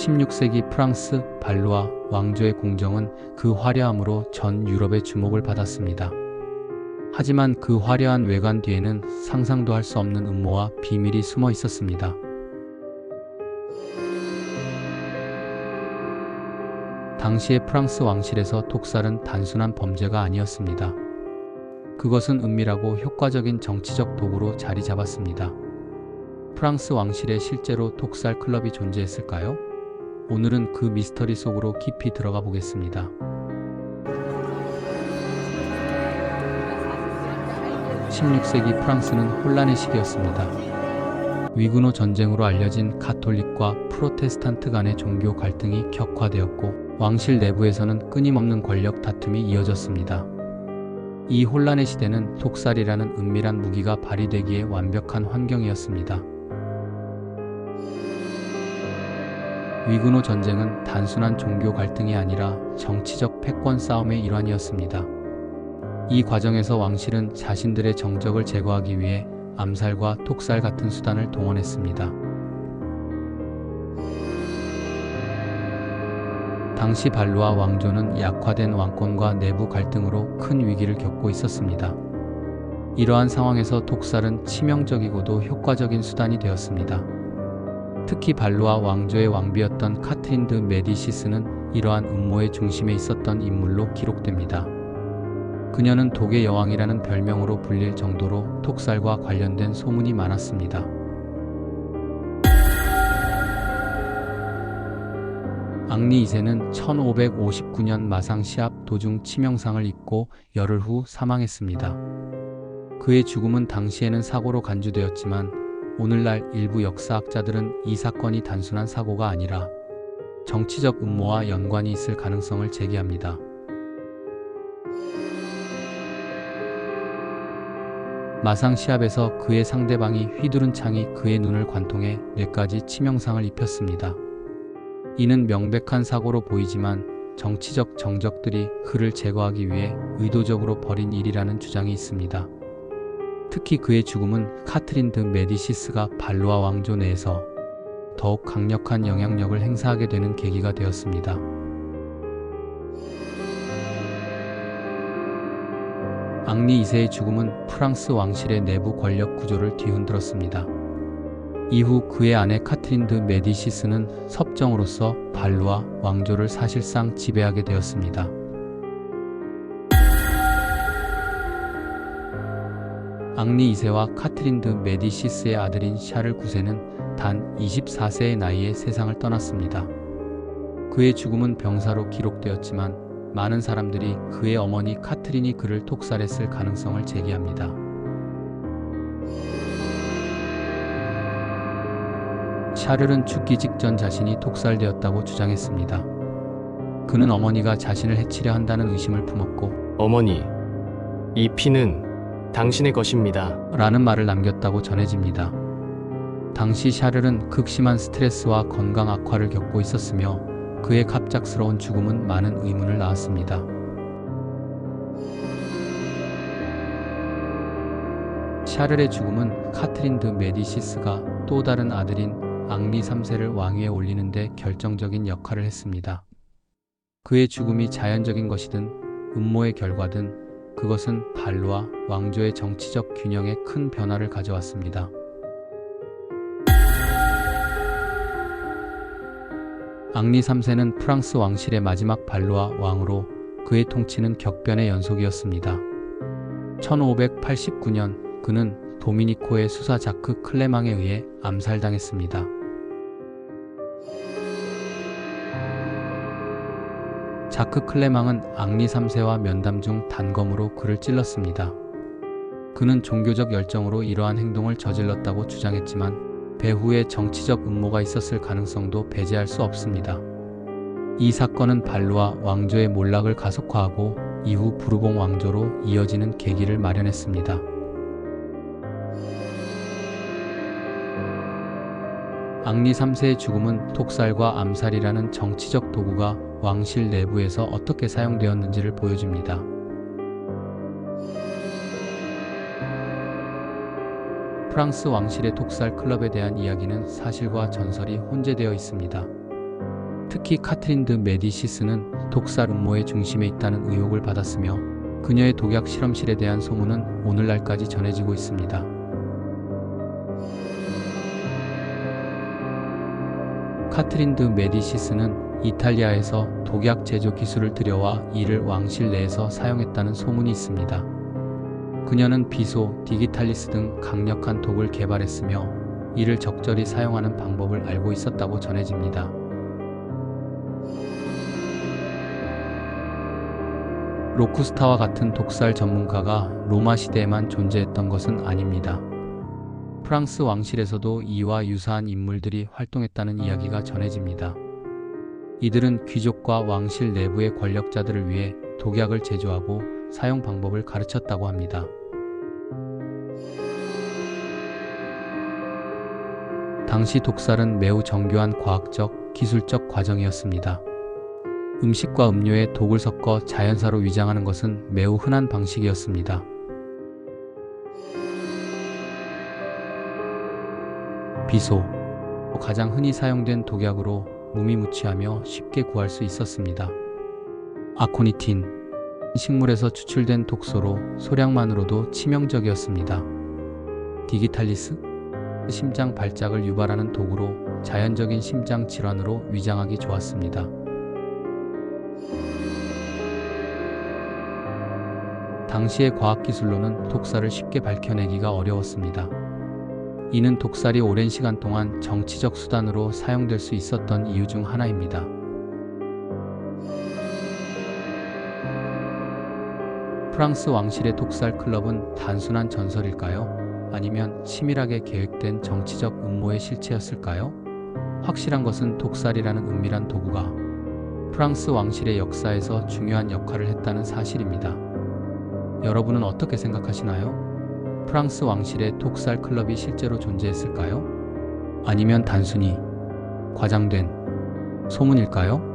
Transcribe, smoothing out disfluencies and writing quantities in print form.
16세기 프랑스 발루아 왕조의 궁정은 그 화려함으로 전 유럽의 주목을 받았습니다. 하지만 그 화려한 외관 뒤에는 상상도 할 수 없는 음모와 비밀이 숨어 있었습니다. 당시의 프랑스 왕실에서 독살은 단순한 범죄가 아니었습니다. 그것은 은밀하고 효과적인 정치적 도구로 자리 잡았습니다. 프랑스 왕실에 실제로 독살 클럽이 존재했을까요? 오늘은 그 미스터리 속으로 깊이 들어가 보겠습니다. 16세기 프랑스는 혼란의 시기였습니다. 위그노 전쟁으로 알려진 가톨릭과 프로테스탄트 간의 종교 갈등이 격화되었고 왕실 내부에서는 끊임없는 권력 다툼이 이어졌습니다. 이 혼란의 시대는 독살이라는 은밀한 무기가 발휘되기에 완벽한 환경이었습니다. 위그노 전쟁은 단순한 종교 갈등이 아니라 정치적 패권 싸움의 일환이었습니다. 이 과정에서 왕실은 자신들의 정적을 제거하기 위해 암살과 독살 같은 수단을 동원했습니다. 당시 발루아 왕조는 약화된 왕권과 내부 갈등으로 큰 위기를 겪고 있었습니다. 이러한 상황에서 독살은 치명적이고도 효과적인 수단이 되었습니다. 특히 발루아 왕조의 왕비였던 카트린 드 메디시스는 이러한 음모의 중심에 있었던 인물로 기록됩니다. 그녀는 독의 여왕이라는 별명으로 불릴 정도로 독살과 관련된 소문이 많았습니다. 앙리 2세는 1559년 마상 시합 도중 치명상을 입고 열흘 후 사망했습니다. 그의 죽음은 당시에는 사고로 간주되었지만 오늘날 일부 역사학자들은 이 사건이 단순한 사고가 아니라 정치적 음모와 연관이 있을 가능성을 제기합니다. 마상 시합에서 그의 상대방이 휘두른 창이 그의 눈을 관통해 뇌까지 치명상을 입혔습니다. 이는 명백한 사고로 보이지만 정치적 정적들이 그를 제거하기 위해 의도적으로 벌인 일이라는 주장이 있습니다. 특히 그의 죽음은 카트린 드 메디시스가 발루아 왕조 내에서 더욱 강력한 영향력을 행사하게 되는 계기가 되었습니다. 앙리 2세의 죽음은 프랑스 왕실의 내부 권력 구조를 뒤흔들었습니다. 이후 그의 아내 카트린 드 메디시스는 섭정으로서 발루아 왕조를 사실상 지배하게 되었습니다. 앙리 2세와 카트린 드 메디시스의 아들인 샤를 9세는 단 24세의 나이에 세상을 떠났습니다. 그의 죽음은 병사로 기록되었지만 많은 사람들이 그의 어머니 카트린이 그를 독살했을 가능성을 제기합니다. 샤를은 죽기 직전 자신이 독살되었다고 주장했습니다. 그는 어머니가 자신을 해치려 한다는 의심을 품었고 어머니, 이 피는 당신의 것입니다. 라는 말을 남겼다고 전해집니다. 당시 샤를은 극심한 스트레스와 건강 악화를 겪고 있었으며 그의 갑작스러운 죽음은 많은 의문을 낳았습니다. 샤를의 죽음은 카트린 드 메디시스가 또 다른 아들인 앙리 3세를 왕위에 올리는 데 결정적인 역할을 했습니다. 그의 죽음이 자연적인 것이든 음모의 결과든 그것은 발루아 왕조의 정치적 균형에 큰 변화를 가져왔습니다. 앙리 3세는 프랑스 왕실의 마지막 발루아 왕으로 그의 통치는 격변의 연속이었습니다. 1589년 그는 도미니코의 수사 자크 클레망에 의해 암살당했습니다. 자크 클레망은 앙리 3세와 면담 중 단검으로 그를 찔렀습니다. 그는 종교적 열정으로 이러한 행동을 저질렀다고 주장했지만 배후에 정치적 음모가 있었을 가능성도 배제할 수 없습니다. 이 사건은 발루아 왕조의 몰락을 가속화하고 이후 부르봉 왕조로 이어지는 계기를 마련했습니다. 앙리 3세의 죽음은 독살과 암살이라는 정치적 도구가 왕실 내부에서 어떻게 사용되었는지를 보여줍니다. 프랑스 왕실의 독살 클럽에 대한 이야기는 사실과 전설이 혼재되어 있습니다. 특히 카트린 드 메디시스는 독살 음모의 중심에 있다는 의혹을 받았으며 그녀의 독약 실험실에 대한 소문은 오늘날까지 전해지고 있습니다. 카트린 드 메디시스는 이탈리아에서 독약 제조 기술을 들여와 이를 왕실 내에서 사용했다는 소문이 있습니다. 그녀는 비소, 디기탈리스 등 강력한 독을 개발했으며 이를 적절히 사용하는 방법을 알고 있었다고 전해집니다. 로쿠스타와 같은 독살 전문가가 로마 시대에만 존재했던 것은 아닙니다. 프랑스 왕실에서도 이와 유사한 인물들이 활동했다는 이야기가 전해집니다. 이들은 귀족과 왕실 내부의 권력자들을 위해 독약을 제조하고 사용 방법을 가르쳤다고 합니다. 당시 독살은 매우 정교한 과학적, 기술적 과정이었습니다. 음식과 음료에 독을 섞어 자연사로 위장하는 것은 매우 흔한 방식이었습니다. 비소, 가장 흔히 사용된 독약으로 몸이 무취하며 쉽게 구할 수 있었습니다. 아코니틴, 식물에서 추출된 독소로 소량만으로도 치명적이었습니다. 디기탈리스, 심장 발작을 유발하는 독으로 자연적인 심장 질환으로 위장하기 좋았습니다. 당시의 과학기술로는 독살을 쉽게 밝혀내기가 어려웠습니다. 이는 독살이 오랜 시간 동안 정치적 수단으로 사용될 수 있었던 이유 중 하나입니다. 프랑스 왕실의 독살 클럽은 단순한 전설일까요? 아니면 치밀하게 계획된 정치적 음모의 실체였을까요? 확실한 것은 독살이라는 은밀한 도구가 프랑스 왕실의 역사에서 중요한 역할을 했다는 사실입니다. 여러분은 어떻게 생각하시나요? 프랑스 왕실의 독살 클럽이 실제로 존재했을까요? 아니면 단순히 과장된 소문일까요?